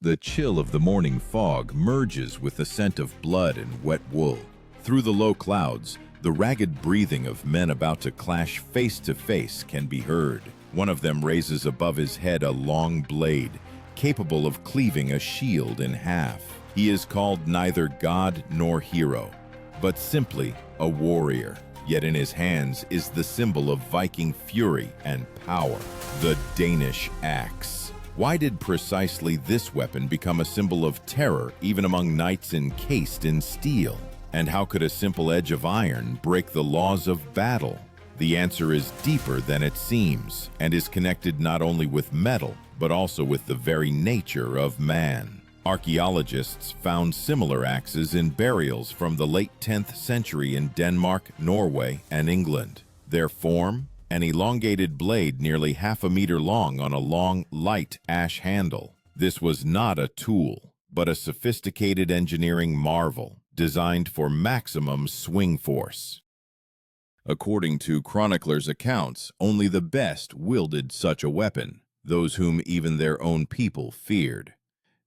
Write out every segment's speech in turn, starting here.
The chill of the morning fog merges with the scent of blood and wet wool. Through the low clouds, the ragged breathing of men about to clash face to face can be heard. One of them raises above his head a long blade, capable of cleaving a shield in half. He is called neither god nor hero, but simply a warrior. Yet in his hands is the symbol of Viking fury and power, the Danish axe. Why did precisely this weapon become a symbol of terror even among knights encased in steel? And how could a simple edge of iron break the laws of battle? The answer is deeper than it seems, and is connected not only with metal, but also with the very nature of man. Archaeologists found similar axes in burials from the late 10th century in Denmark, Norway, and England. Their form? An elongated blade nearly half a meter long on a long, light ash handle. This was not a tool, but a sophisticated engineering marvel, designed for maximum swing force. According to chroniclers' accounts, only the best wielded such a weapon, those whom even their own people feared.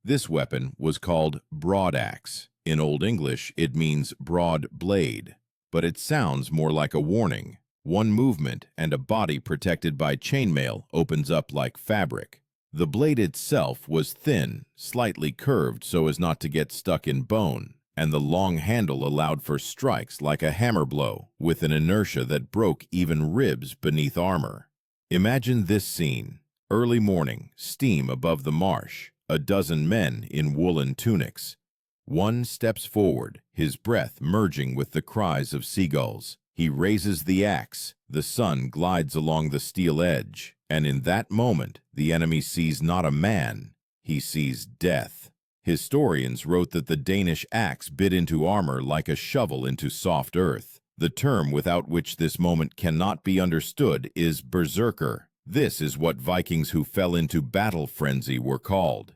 This weapon was called broadaxe. In Old English, it means broad blade, but it sounds more like a warning. One movement and a body protected by chainmail opens up like fabric. The blade itself was thin, slightly curved so as not to get stuck in bone, and the long handle allowed for strikes like a hammer blow, with an inertia that broke even ribs beneath armor. Imagine this scene. Early morning, steam above the marsh, a dozen men in woolen tunics. One steps forward, his breath merging with the cries of seagulls. He raises the axe, the sun glides along the steel edge, and in that moment, the enemy sees not a man, he sees death. Historians wrote that the Danish axe bit into armor like a shovel into soft earth. The term without which this moment cannot be understood is Berserker. This is what Vikings who fell into battle frenzy were called.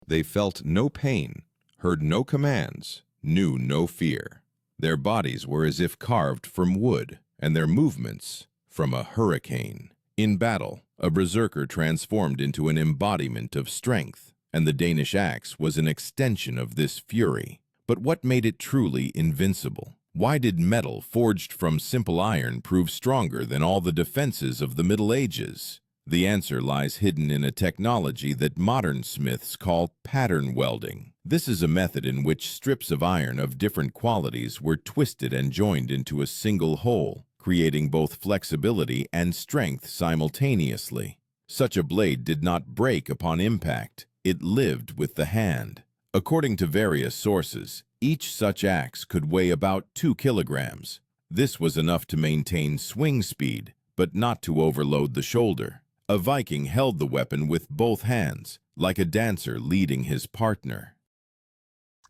They felt no pain, heard no commands, knew no fear. Their bodies were as if carved from wood, and their movements from a hurricane. In battle, a berserker transformed into an embodiment of strength, and the Danish axe was an extension of this fury. But what made it truly invincible? Why did metal forged from simple iron prove stronger than all the defenses of the Middle Ages? The answer lies hidden in a technology that modern smiths call pattern welding. This is a method in which strips of iron of different qualities were twisted and joined into a single whole, creating both flexibility and strength simultaneously. Such a blade did not break upon impact. It lived with the hand. According to various sources, each such axe could weigh about 2 kilograms. This was enough to maintain swing speed, but not to overload the shoulder. A Viking held the weapon with both hands, like a dancer leading his partner.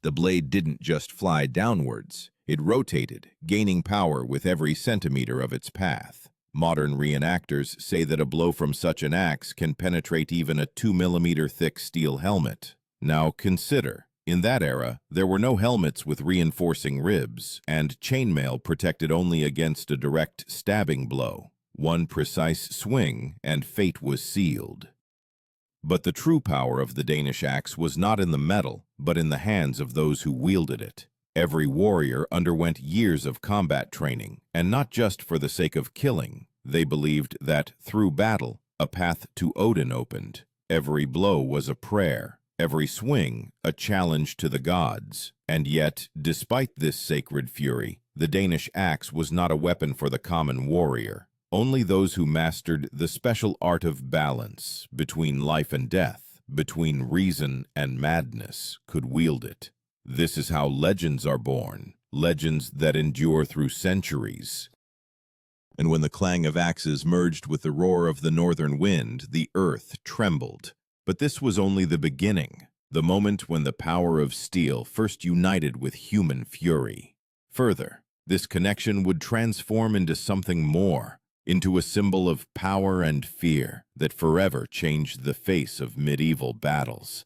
The blade didn't just fly downwards. It rotated, gaining power with every centimeter of its path. Modern reenactors say that a blow from such an axe can penetrate even a 2-millimeter thick steel helmet. Now consider, in that era, there were no helmets with reinforcing ribs, and chainmail protected only against a direct stabbing blow. One precise swing, and fate was sealed. But the true power of the Danish axe was not in the metal, but in the hands of those who wielded it. Every warrior underwent years of combat training, and not just for the sake of killing. They believed that, through battle, a path to Odin opened. Every blow was a prayer, every swing a challenge to the gods. And yet, despite this sacred fury, the Danish axe was not a weapon for the common warrior. Only those who mastered the special art of balance between life and death, between reason and madness, could wield it. This is how legends are born, legends that endure through centuries. And when the clang of axes merged with the roar of the northern wind, the earth trembled. But this was only the beginning, the moment when the power of steel first united with human fury. Further, this connection would transform into something more, into a symbol of power and fear that forever changed the face of medieval battles.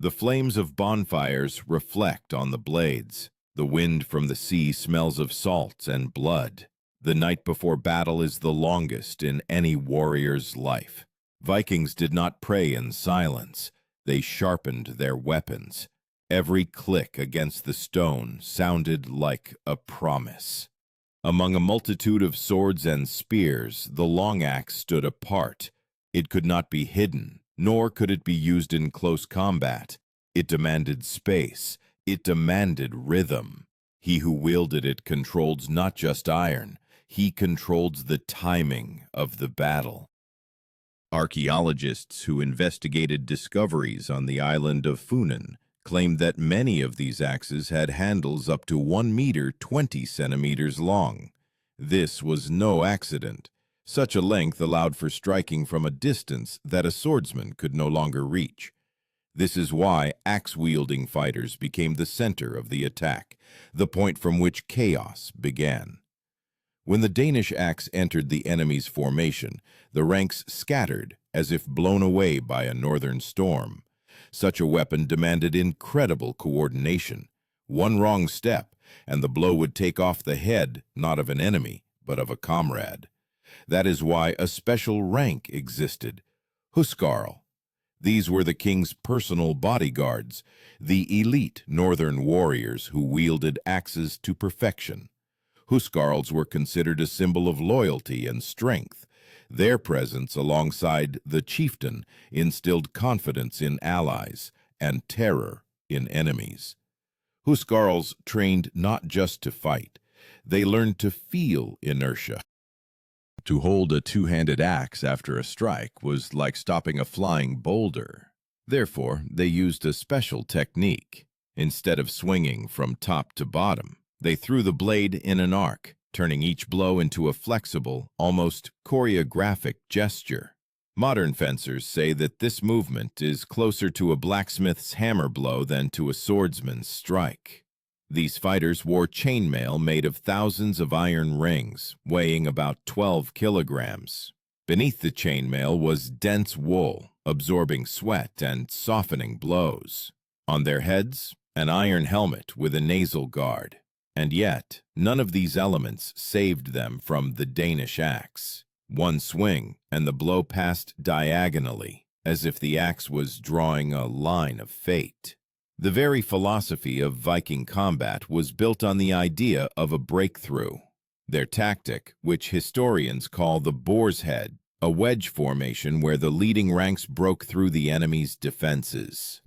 The flames of bonfires reflect on the blades. The wind from the sea smells of salt and blood. The night before battle is the longest in any warrior's life. Vikings did not pray in silence. They sharpened their weapons. Every click against the stone sounded like a promise. Among a multitude of swords and spears, the long axe stood apart. It could not be hidden, nor could it be used in close combat. It demanded space. It demanded rhythm. He who wielded it controlled not just iron, he controlled the timing of the battle. Archaeologists who investigated discoveries on the island of Funen claimed that many of these axes had handles up to 1 meter 20 centimeters long. This was no accident. Such a length allowed for striking from a distance that a swordsman could no longer reach. This is why axe-wielding fighters became the center of the attack, the point from which chaos began. When the Danish axe entered the enemy's formation, the ranks scattered as if blown away by a northern storm. Such a weapon demanded incredible coordination. One wrong step, and the blow would take off the head not of an enemy, but of a comrade. That is why a special rank existed, huskarl. These were the king's personal bodyguards, the elite northern warriors who wielded axes to perfection. Huskarls were considered a symbol of loyalty and strength. Their presence alongside the chieftain instilled confidence in allies and terror in enemies. Huskarls trained not just to fight, they learned to feel inertia. To hold a two-handed axe after a strike was like stopping a flying boulder. Therefore, they used a special technique. Instead of swinging from top to bottom, they threw the blade in an arc, turning each blow into a flexible, almost choreographic gesture. Modern fencers say that this movement is closer to a blacksmith's hammer blow than to a swordsman's strike. These fighters wore chainmail made of thousands of iron rings, weighing about 12 kilograms. Beneath the chainmail was dense wool, absorbing sweat and softening blows. On their heads, an iron helmet with a nasal guard. And yet, none of these elements saved them from the Danish axe. One swing, and the blow passed diagonally, as if the axe was drawing a line of fate. The very philosophy of Viking combat was built on the idea of a breakthrough. Their tactic, which historians call the boar's head, a wedge formation where the leading ranks broke through the enemy's defenses.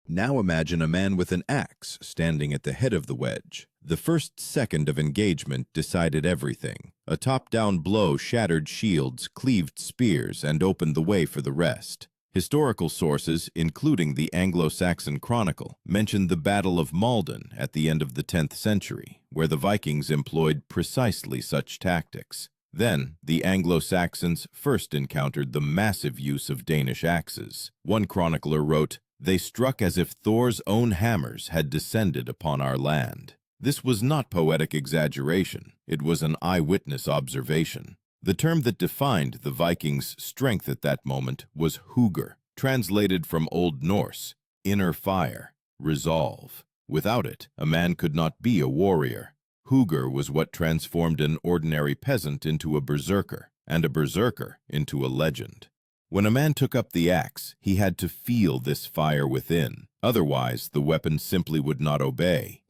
Now imagine a man with an axe standing at the head of the wedge. The first second of engagement decided everything. A top-down blow shattered shields, cleaved spears, and opened the way for the rest. Historical sources, including the Anglo-Saxon Chronicle, mention the Battle of Malden at the end of the 10th century, where the Vikings employed precisely such tactics. Then, the Anglo-Saxons first encountered the massive use of Danish axes. One chronicler wrote, "They struck as if Thor's own hammers had descended upon our land." This was not poetic exaggeration. It was an eyewitness observation. The term that defined the Vikings' strength at that moment was hugr, translated from Old Norse, inner fire, resolve. Without it, a man could not be a warrior. Hugr was what transformed an ordinary peasant into a berserker, and a berserker into a legend. When a man took up the axe, he had to feel this fire within. Otherwise, the weapon simply would not obey.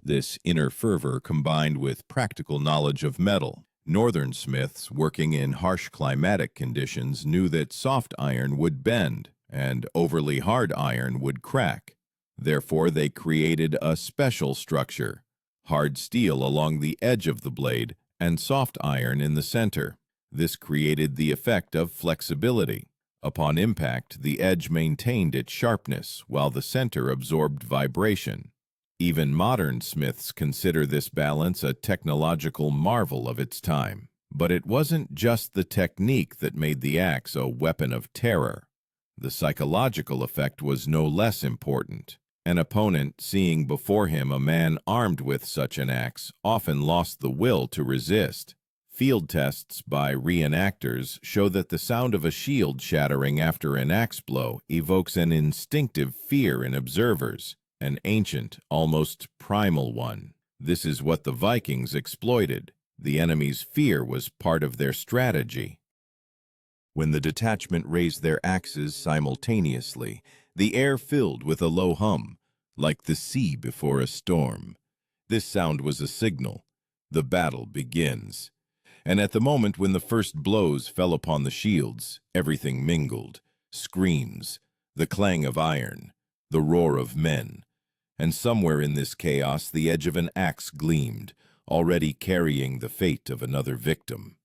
This inner fervor combined with practical knowledge of metal. Northern smiths working in harsh climatic conditions knew that soft iron would bend and overly hard iron would crack. Therefore, they created a special structure, hard steel along the edge of the blade and soft iron in the center. This created the effect of flexibility. Upon impact, the edge maintained its sharpness while the center absorbed vibration. Even modern smiths consider this balance a technological marvel of its time. But it wasn't just the technique that made the axe a weapon of terror. The psychological effect was no less important. An opponent, seeing before him a man armed with such an axe, often lost the will to resist. Field tests by reenactors show that the sound of a shield shattering after an axe blow evokes an instinctive fear in observers. An ancient, almost primal one. This is what the Vikings exploited. The enemy's fear was part of their strategy. When the detachment raised their axes simultaneously, the air filled with a low hum, like the sea before a storm. This sound was a signal. The battle begins. And at the moment when the first blows fell upon the shields, everything mingled. Screams, the clang of iron, the roar of men. And somewhere in this chaos the edge of an axe gleamed, already carrying the fate of another victim.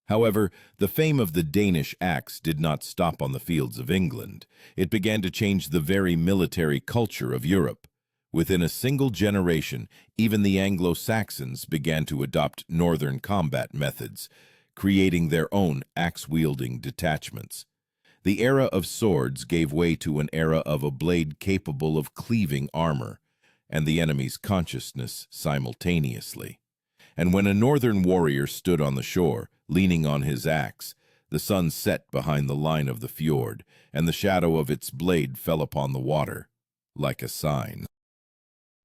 However, the fame of the Danish axe did not stop on the fields of England. It began to change the very military culture of Europe. Within a single generation, even the Anglo-Saxons began to adopt northern combat methods, creating their own axe-wielding detachments. The era of swords gave way to an era of a blade capable of cleaving armor, and the enemy's consciousness simultaneously. And when a northern warrior stood on the shore, leaning on his axe, the sun set behind the line of the fjord, and the shadow of its blade fell upon the water, like a sign.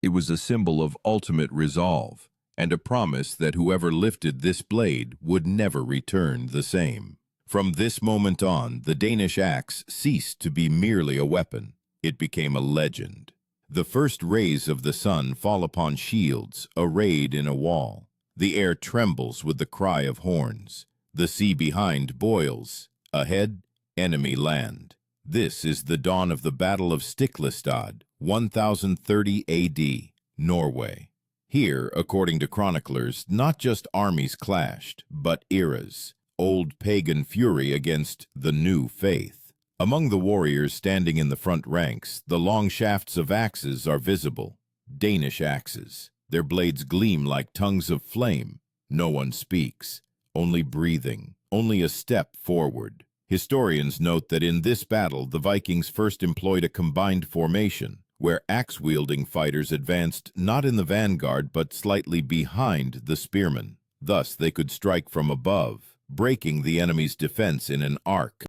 It was a symbol of ultimate resolve, and a promise that whoever lifted this blade would never return the same. From this moment on, the Danish axe ceased to be merely a weapon. It became a legend. The first rays of the sun fall upon shields arrayed in a wall. The air trembles with the cry of horns. The sea behind boils. Ahead, enemy land. This is the dawn of the Battle of Stiklestad, 1030 A.D., Norway. Here, according to chroniclers, not just armies clashed, but eras, old pagan fury against the new faith. Among the warriors standing in the front ranks, the long shafts of axes are visible, Danish axes. Their blades gleam like tongues of flame. No one speaks, only breathing, only a step forward. Historians note that in this battle, the Vikings first employed a combined formation, where axe-wielding fighters advanced not in the vanguard but slightly behind the spearmen. Thus, they could strike from above, breaking the enemy's defense in an arc.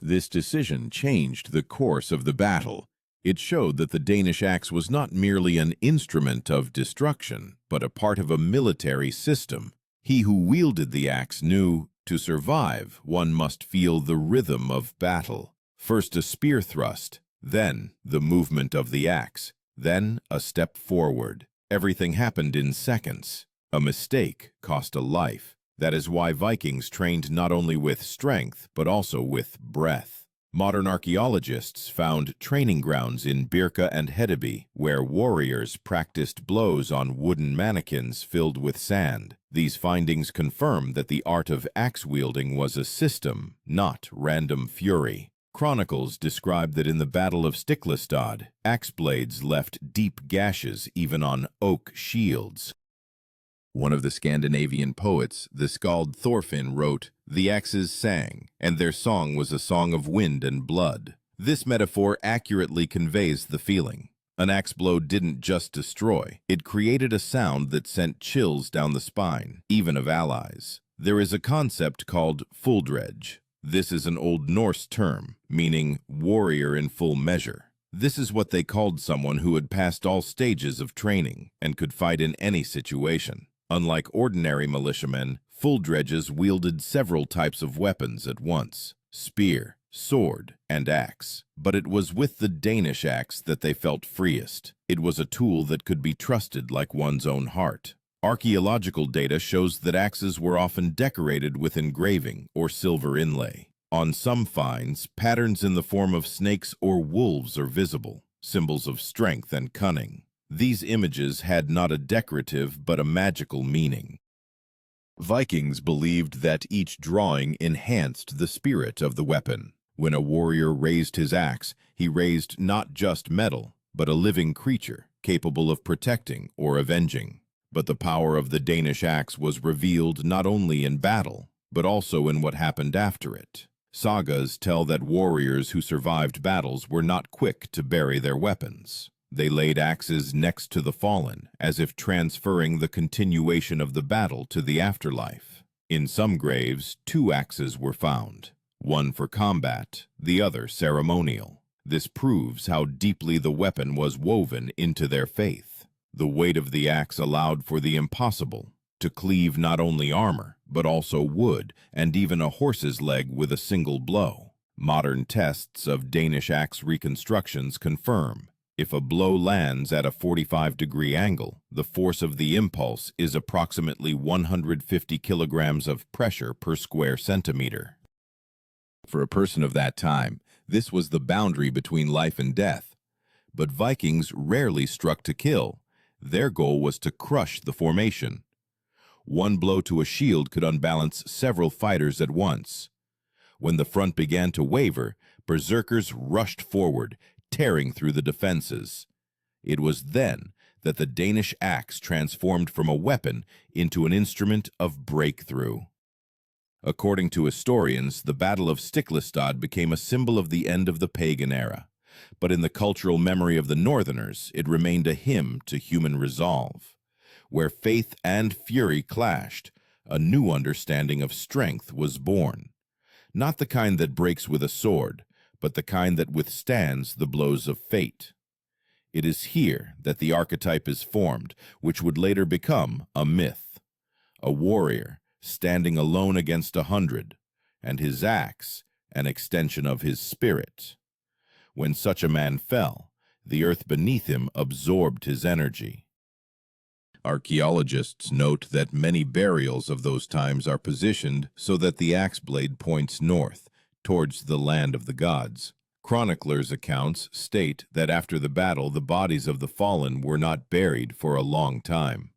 This decision changed the course of the battle. It showed that the Danish axe was not merely an instrument of destruction, but a part of a military system. He who wielded the axe knew, to survive, one must feel the rhythm of battle. First a spear thrust, then the movement of the axe, then a step forward. Everything happened in seconds. A mistake cost a life. That is why Vikings trained not only with strength, but also with breath. Modern archaeologists found training grounds in Birka and Hedeby, where warriors practiced blows on wooden mannequins filled with sand. These findings confirm that the art of axe-wielding was a system, not random fury. Chronicles describe that in the Battle of Stiklestad, axe blades left deep gashes even on oak shields. One of the Scandinavian poets, the skald Thorfinn, wrote, "The axes sang, and their song was a song of wind and blood." This metaphor accurately conveys the feeling. An axe blow didn't just destroy, it created a sound that sent chills down the spine, even of allies. There is a concept called fulldredge. This is an Old Norse term, meaning warrior in full measure. This is what they called someone who had passed all stages of training and could fight in any situation. Unlike ordinary militiamen, fulldredges wielded several types of weapons at once: spear, sword, and axe. But it was with the Danish axe that they felt freest. It was a tool that could be trusted like one's own heart. Archaeological data shows that axes were often decorated with engraving or silver inlay. On some finds, patterns in the form of snakes or wolves are visible, symbols of strength and cunning. These images had not a decorative but a magical meaning. Vikings believed that each drawing enhanced the spirit of the weapon. When a warrior raised his axe, he raised not just metal, but a living creature capable of protecting or avenging. But the power of the Danish axe was revealed not only in battle, but also in what happened after it. Sagas tell that warriors who survived battles were not quick to bury their weapons. They laid axes next to the fallen, as if transferring the continuation of the battle to the afterlife. In some graves, 2 axes were found, one for combat, the other ceremonial. This proves how deeply the weapon was woven into their faith. The weight of the axe allowed for the impossible, to cleave not only armor, but also wood, and even a horse's leg with a single blow. Modern tests of Danish axe reconstructions confirm, if a blow lands at a 45-degree angle, the force of the impulse is approximately 150 kilograms of pressure per square centimeter. For a person of that time, this was the boundary between life and death. But Vikings rarely struck to kill. Their goal was to crush the formation. One blow to a shield could unbalance several fighters at once. When the front began to waver, berserkers rushed forward, tearing through the defenses. It was then that the Danish axe transformed from a weapon into an instrument of breakthrough. According to historians, the Battle of Stiklestad became a symbol of the end of the pagan era. But in the cultural memory of the Northerners, it remained a hymn to human resolve. Where faith and fury clashed, a new understanding of strength was born. Not the kind that breaks with a sword, but the kind that withstands the blows of fate. It is here that the archetype is formed, which would later become a myth. A warrior standing alone against 100, and his axe an extension of his spirit. When such a man fell, the earth beneath him absorbed his energy. Archaeologists note that many burials of those times are positioned so that the axe blade points north, towards the land of the gods. Chroniclers' accounts state that after the battle, the bodies of the fallen were not buried for a long time.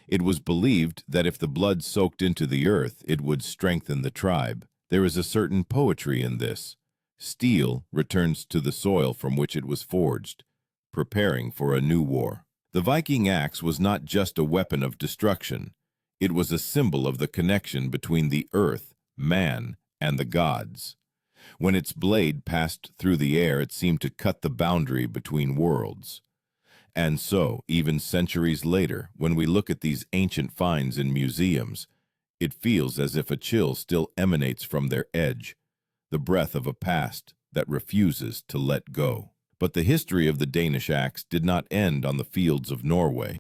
It was believed that if the blood soaked into the earth, it would strengthen the tribe. There is a certain poetry in this. Steel returns to the soil from which it was forged, preparing for a new war. The Viking axe was not just a weapon of destruction. It was a symbol of the connection between the earth, man, and the gods. When its blade passed through the air, it seemed to cut the boundary between worlds. And so, even centuries later, when we look at these ancient finds in museums, it feels as if a chill still emanates from their edge, the breath of a past that refuses to let go. But the history of the Danish axe did not end on the fields of Norway.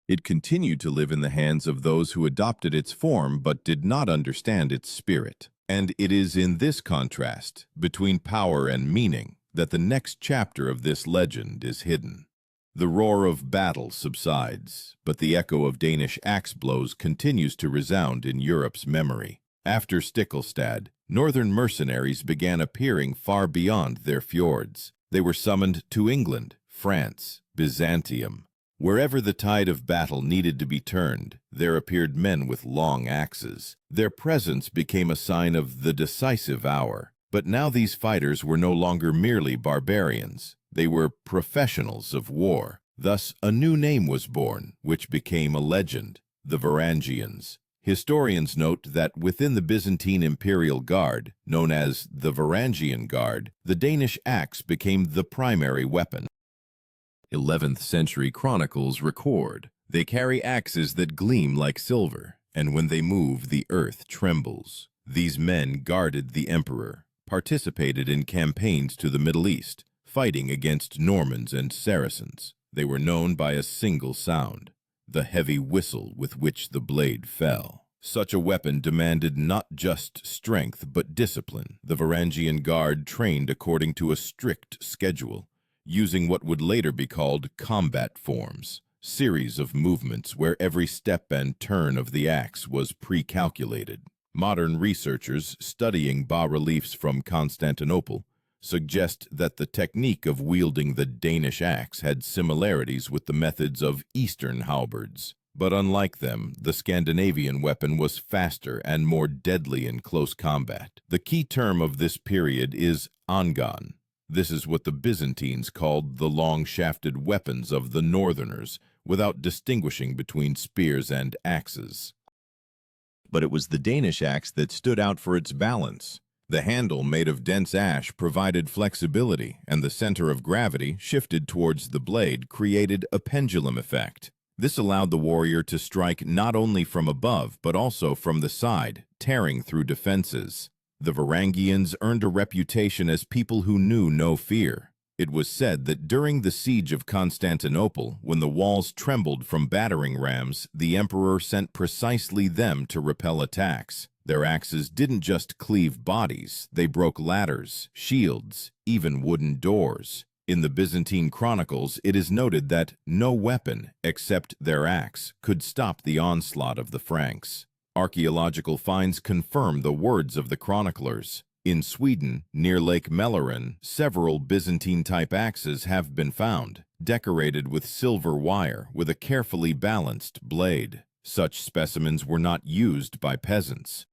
It continued to live in the hands of those who adopted its form but did not understand its spirit. And it is in this contrast between power and meaning that the next chapter of this legend is hidden. The roar of battle subsides, but the echo of Danish axe blows continues to resound in Europe's memory. After Stiklestad, northern mercenaries began appearing far beyond their fjords. They were summoned to England, France, Byzantium. Wherever the tide of battle needed to be turned, there appeared men with long axes. Their presence became a sign of the decisive hour. But now these fighters were no longer merely barbarians. They were professionals of war. Thus, a new name was born, which became a legend, the Varangians. Historians note that within the Byzantine Imperial Guard, known as the Varangian Guard, the Danish axe became the primary weapon. 11th century chronicles record, "They carry axes that gleam like silver, and when they move, the earth trembles." These men guarded the emperor, participated in campaigns to the Middle East, fighting against Normans and Saracens. They were known by a single sound, the heavy whistle with which the blade fell. Such a weapon demanded not just strength but discipline. The Varangian Guard trained according to a strict schedule, using what would later be called combat forms, series of movements where every step and turn of the axe was pre-calculated. Modern researchers studying bas-reliefs from Constantinople suggest that the technique of wielding the Danish axe had similarities with the methods of Eastern halberds. But unlike them, the Scandinavian weapon was faster and more deadly in close combat. The key term of this period is angan. This is what the Byzantines called the long-shafted weapons of the Northerners, without distinguishing between spears and axes. But it was the Danish axe that stood out for its balance. The handle, made of dense ash, provided flexibility, and the center of gravity, shifted towards the blade, created a pendulum effect. This allowed the warrior to strike not only from above, but also from the side, tearing through defenses. The Varangians earned a reputation as people who knew no fear. It was said that during the siege of Constantinople, when the walls trembled from battering rams, the emperor sent precisely them to repel attacks. Their axes didn't just cleave bodies, they broke ladders, shields, even wooden doors. In the Byzantine chronicles, it is noted that no weapon, except their axe, could stop the onslaught of the Franks. Archaeological finds confirm the words of the chroniclers. In Sweden, near Lake Mälaren, several Byzantine-type axes have been found, decorated with silver wire with a carefully balanced blade. Such specimens were not used by peasants.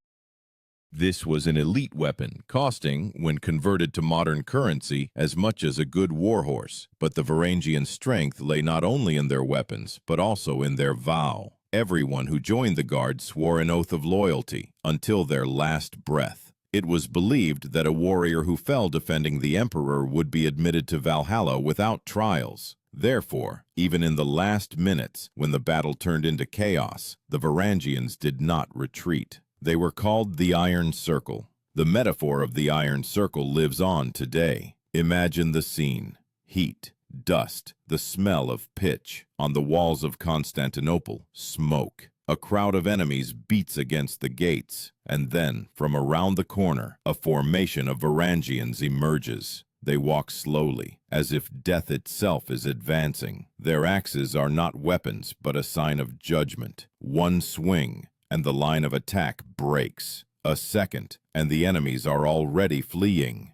This was an elite weapon, costing, when converted to modern currency, as much as a good warhorse. But the Varangian strength lay not only in their weapons, but also in their vow. Everyone who joined the guard swore an oath of loyalty until their last breath. It was believed that a warrior who fell defending the emperor would be admitted to Valhalla without trials. Therefore, even in the last minutes, when the battle turned into chaos, the Varangians did not retreat. They were called the Iron Circle. The metaphor of the Iron Circle lives on today. Imagine the scene: heat, dust, the smell of pitch. On the walls of Constantinople, smoke. A crowd of enemies beats against the gates, and then, from around the corner, a formation of Varangians emerges. They walk slowly, as if death itself is advancing. Their axes are not weapons, but a sign of judgment. One swing, and the line of attack breaks. A second, and the enemies are already fleeing.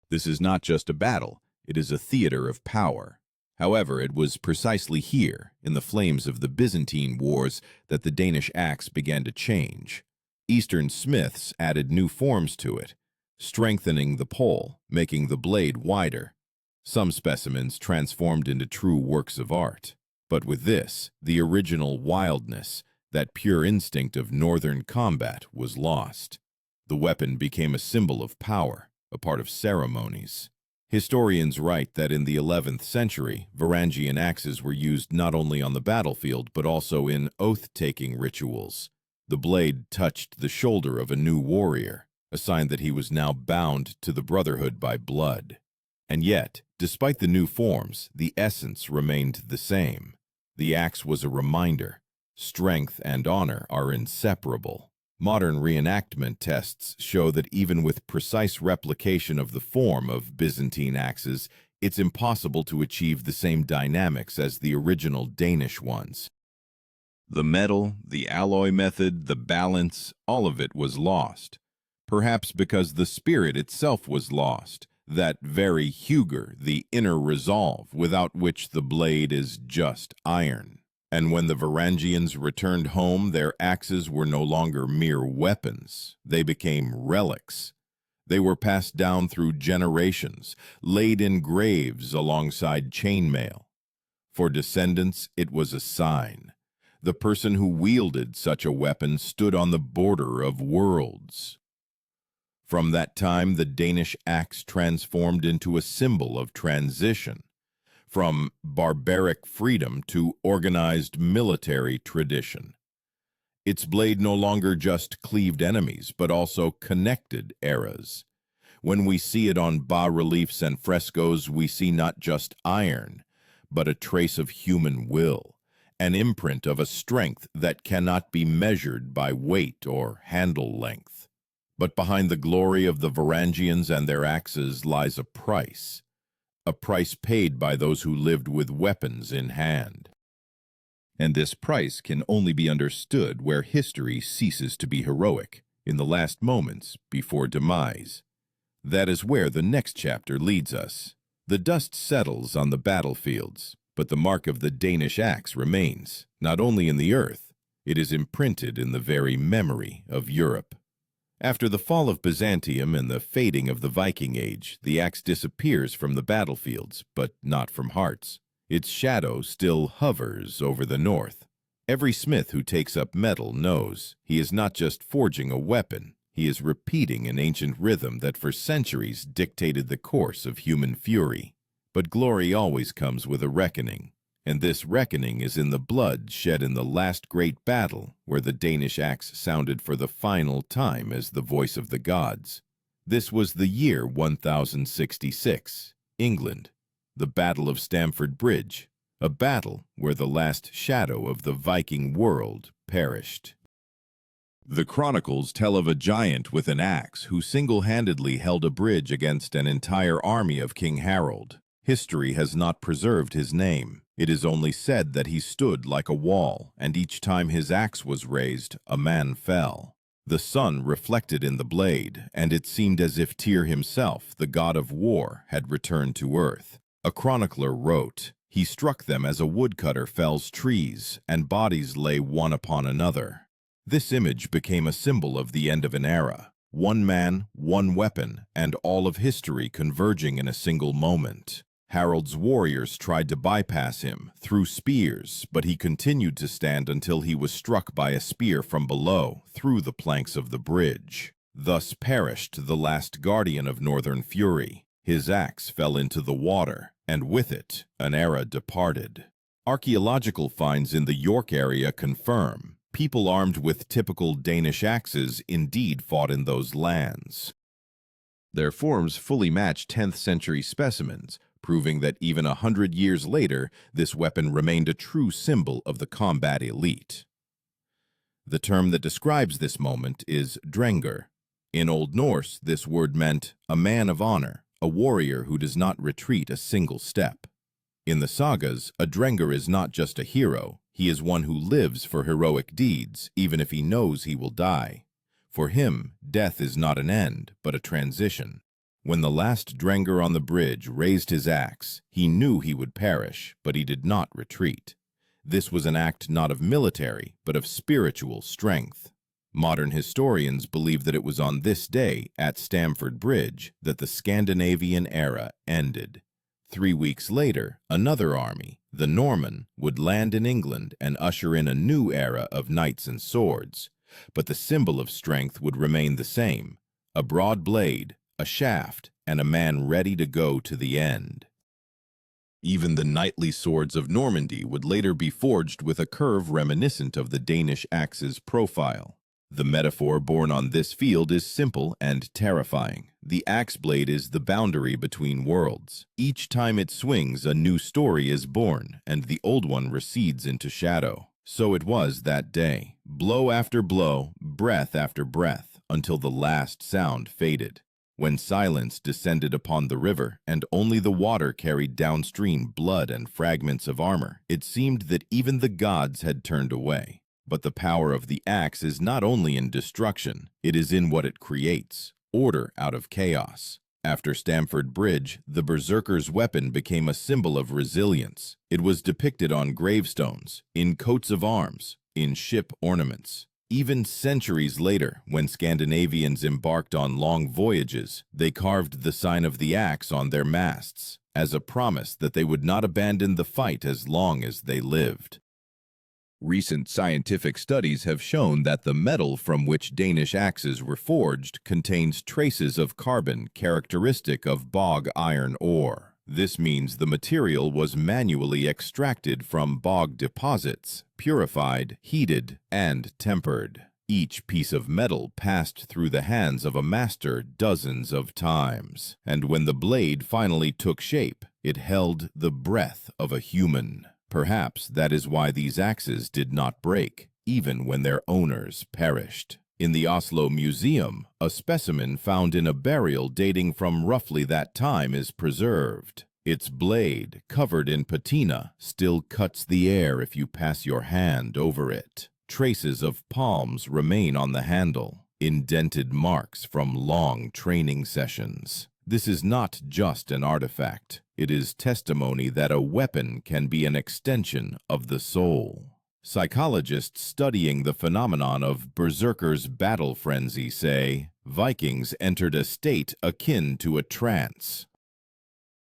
This is not just a battle, it is a theater of power. However, it was precisely here, in the flames of the Byzantine Wars, that the Danish axe began to change. Eastern smiths added new forms to it, strengthening the pole, making the blade wider. Some specimens transformed into true works of art. But with this, the original wildness, that pure instinct of northern combat, was lost. The weapon became a symbol of power, a part of ceremonies. Historians write that in the 11th century, Varangian axes were used not only on the battlefield but also in oath-taking rituals. The blade touched the shoulder of a new warrior, a sign that he was now bound to the brotherhood by blood. And yet, despite the new forms, the essence remained the same. The axe was a reminder: strength and honor are inseparable. Modern reenactment tests show that even with precise replication of the form of Byzantine axes, it's impossible to achieve the same dynamics as the original Danish ones. The metal, the alloy method, the balance, all of it was lost. Perhaps because the spirit itself was lost, that very hugger, the inner resolve, without which the blade is just iron. And when the Varangians returned home, their axes were no longer mere weapons. They became relics. They were passed down through generations, laid in graves alongside chainmail. For descendants, it was a sign. The person who wielded such a weapon stood on the border of worlds. From that time, the Danish axe transformed into a symbol of transition, from barbaric freedom to organized military tradition. Its blade no longer just cleaved enemies, but also connected eras. When we see it on bas-reliefs and frescoes, we see not just iron, but a trace of human will, an imprint of a strength that cannot be measured by weight or handle length. But behind the glory of the Varangians and their axes lies a price paid by those who lived with weapons in hand. And this price can only be understood where history ceases to be heroic, in the last moments before demise. That is where the next chapter leads us. The dust settles on the battlefields, but the mark of the Danish axe remains, not only in the earth, it is imprinted in the very memory of Europe. After the fall of Byzantium and the fading of the Viking Age, the axe disappears from the battlefields, but not from hearts. Its shadow still hovers over the north. Every smith who takes up metal knows he is not just forging a weapon, he is repeating an ancient rhythm that for centuries dictated the course of human fury. But glory always comes with a reckoning. And this reckoning is in the blood shed in the last great battle, where the Danish axe sounded for the final time as the voice of the gods. This was the year 1066. England. The Battle of Stamford Bridge, a battle where the last shadow of the Viking world perished. The chronicles tell of a giant with an axe who single-handedly held a bridge against an entire army of King Harold. History has not preserved his name. It is only said that he stood like a wall, and each time his axe was raised, a man fell. The sun reflected in the blade, and it seemed as if Tyr himself, the god of war, had returned to earth. A chronicler wrote, "He struck them as a woodcutter fells trees, and bodies lay one upon another." This image became a symbol of the end of an era. One man, one weapon, and all of history converging in a single moment. Harold's warriors tried to bypass him, threw spears, but he continued to stand until he was struck by a spear from below, through the planks of the bridge. Thus perished the last guardian of Northern Fury. His axe fell into the water, and with it, an era departed. Archaeological finds in the York area confirm people armed with typical Danish axes indeed fought in those lands. Their forms fully match 10th century specimens, proving that even 100 years later, this weapon remained a true symbol of the combat elite. The term that describes this moment is drengr. In Old Norse, this word meant a man of honor, a warrior who does not retreat a single step. In the sagas, a drengr is not just a hero, he is one who lives for heroic deeds, even if he knows he will die. For him, death is not an end, but a transition. When the last drengr on the bridge raised his axe, he knew he would perish, but he did not retreat. This was an act not of military, but of spiritual strength. Modern historians believe that it was on this day, at Stamford Bridge, that the Scandinavian era ended. 3 weeks later, another army, the Norman, would land in England and usher in a new era of knights and swords. But the symbol of strength would remain the same: a broad blade, a shaft, and a man ready to go to the end. Even the knightly swords of Normandy would later be forged with a curve reminiscent of the Danish axe's profile. The metaphor born on this field is simple and terrifying. The axe blade is the boundary between worlds. Each time it swings, a new story is born, and the old one recedes into shadow. So it was that day, blow after blow, breath after breath, until the last sound faded. When silence descended upon the river, and only the water carried downstream blood and fragments of armor, it seemed that even the gods had turned away. But the power of the axe is not only in destruction, it is in what it creates: order out of chaos. After Stamford Bridge, the Berserker's weapon became a symbol of resilience. It was depicted on gravestones, in coats of arms, in ship ornaments. Even centuries later, when Scandinavians embarked on long voyages, they carved the sign of the axe on their masts, as a promise that they would not abandon the fight as long as they lived. Recent scientific studies have shown that the metal from which Danish axes were forged contains traces of carbon characteristic of bog iron ore. This means the material was manually extracted from bog deposits, purified, heated, and tempered. Each piece of metal passed through the hands of a master dozens of times, and when the blade finally took shape, it held the breath of a human. Perhaps that is why these axes did not break, even when their owners perished. In the Oslo Museum, a specimen found in a burial dating from roughly that time is preserved. Its blade, covered in patina, still cuts the air if you pass your hand over it. Traces of palms remain on the handle, indented marks from long training sessions. This is not just an artifact. It is testimony that a weapon can be an extension of the soul. Psychologists studying the phenomenon of Berserker's battle frenzy say, Vikings entered a state akin to a trance.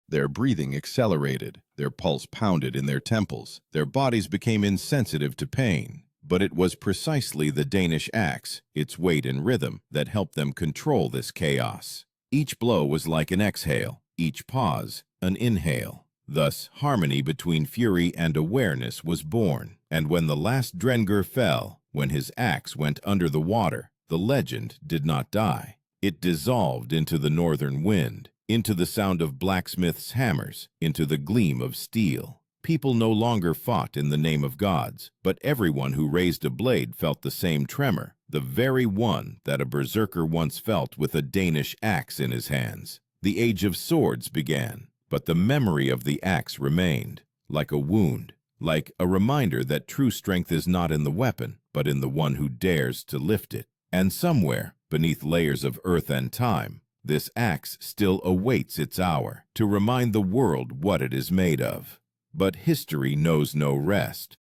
Their breathing accelerated, their pulse pounded in their temples, their bodies became insensitive to pain. But it was precisely the Danish axe, its weight and rhythm, that helped them control this chaos. Each blow was like an exhale, each pause an inhale. Thus, harmony between fury and awareness was born. And when the last drengr fell, when his axe went under the water, the legend did not die. It dissolved into the northern wind, into the sound of blacksmiths' hammers, into the gleam of steel. People no longer fought in the name of gods, but everyone who raised a blade felt the same tremor, the very one that a berserker once felt with a Danish axe in his hands. The age of swords began, but the memory of the axe remained, like a wound, like a reminder that true strength is not in the weapon, but in the one who dares to lift it. And somewhere, beneath layers of earth and time, this axe still awaits its hour to remind the world what it is made of. But history knows no rest.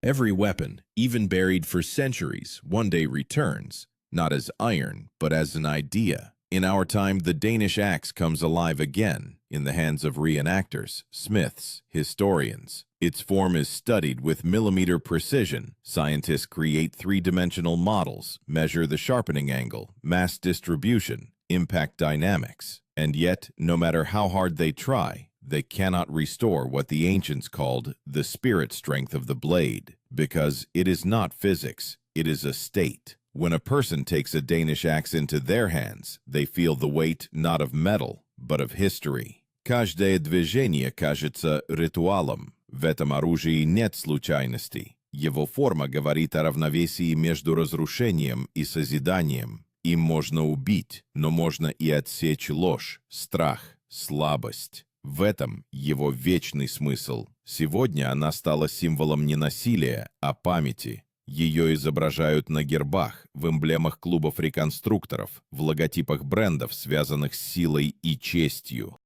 Every weapon, even buried for centuries, one day returns, not as iron, but as an idea. In our time, the Danish axe comes alive again, in the hands of reenactors, smiths, historians. Its form is studied with millimeter precision. Scientists create three-dimensional models, measure the sharpening angle, mass distribution, impact dynamics. And yet, no matter how hard they try, they cannot restore what the ancients called the spirit strength of the blade, because it is not physics, it is a state. When a person takes a Danish axe into their hands, they feel the weight not of metal, but of history. Каждое движение кажется ритуалом. В этом оружии нет случайности. Его форма говорит о равновесии между разрушением и созиданием. Им можно убить, но можно и отсечь ложь, страх, слабость. В этом его вечный смысл. Сегодня она стала символом не насилия, а памяти. Ее изображают на гербах, в эмблемах клубов реконструкторов, в логотипах брендов, связанных с силой и честью.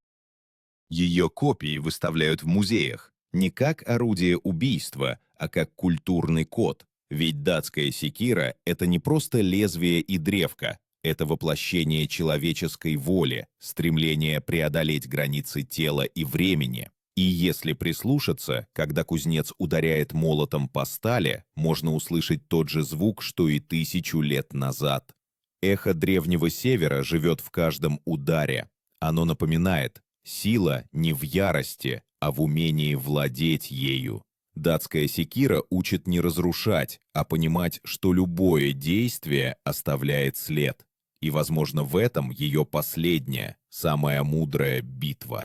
Ее копии выставляют в музеях не как орудие убийства, а как культурный код. Ведь датская секира — это не просто лезвие и древко, это воплощение человеческой воли, стремление преодолеть границы тела и времени. И если прислушаться, когда кузнец ударяет молотом по стали, можно услышать тот же звук, что и 1000 лет назад. Эхо Древнего Севера живет в каждом ударе. Оно напоминает: сила не в ярости, а в умении владеть ею. Датская секира учит не разрушать, а понимать, что любое действие оставляет след. И, возможно, в этом ее последняя, самая мудрая битва.